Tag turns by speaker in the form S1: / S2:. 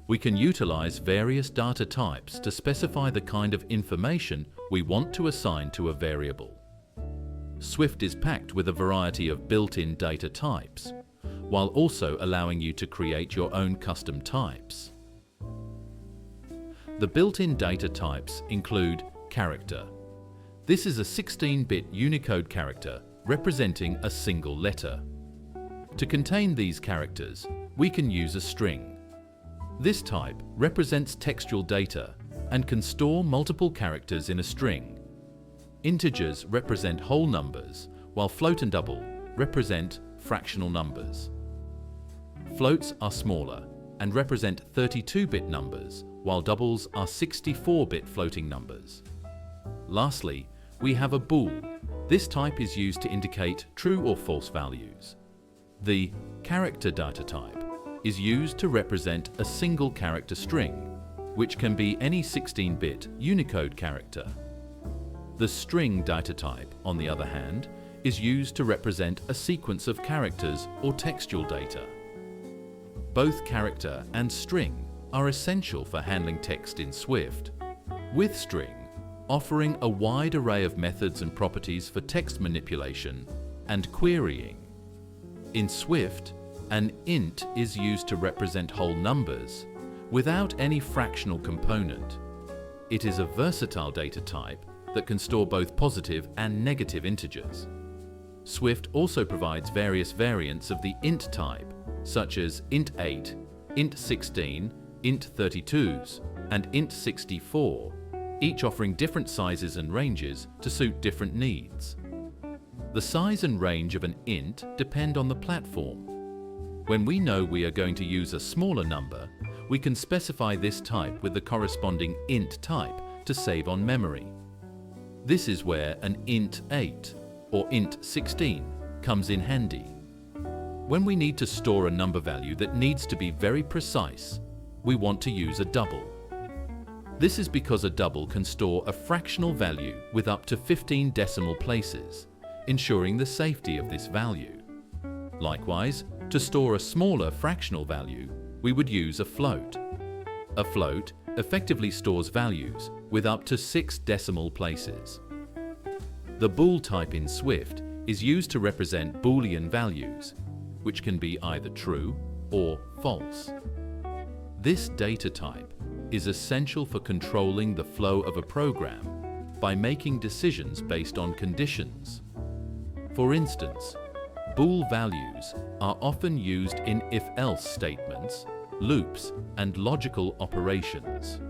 S1: We can utilize various data types to specify the kind of information we want to assign to a variable. Swift is packed with a variety of built-in data types, while also allowing you to create your own custom types. The built-in data types include character. This is a 16-bit Unicode character representing a single letter. To contain these characters, we can use a string. This type represents textual data and can store multiple characters in a string. Integers represent whole numbers, while float and double represent fractional numbers. Floats are smaller and represent 32-bit numbers, while doubles are 64-bit floating numbers. Lastly, we have a bool. This type is used to indicate true or false values. The character data type is used to represent a single character string, which can be any 16-bit Unicode character. The string data type, on the other hand, is used to represent a sequence of characters or textual data. Both character and string are essential for handling text in Swift, with string offering a wide array of methods and properties for text manipulation and querying. In Swift, an int is used to represent whole numbers without any fractional component. It is a versatile data type that can store both positive and negative integers. Swift also provides various variants of the int type, such as int8, int16, int32s, and int64, each offering different sizes and ranges to suit different needs. The size and range of an int depend on the platform. When we know we are going to use a smaller number, we can specify this type with the corresponding int type to save on memory. This is where an int8 or int16 comes in handy. When we need to store a number value that needs to be very precise, we want to use a double. This is because a double can store a fractional value with up to 15 decimal places, ensuring the safety of this value. Likewise, to store a smaller fractional value, we would use a float. A float effectively stores values with up to 6 decimal places. The bool type in Swift is used to represent Boolean values, which can be either true or false. This data type is essential for controlling the flow of a program by making decisions based on conditions. For instance, bool values are often used in if-else statements, loops, and logical operations.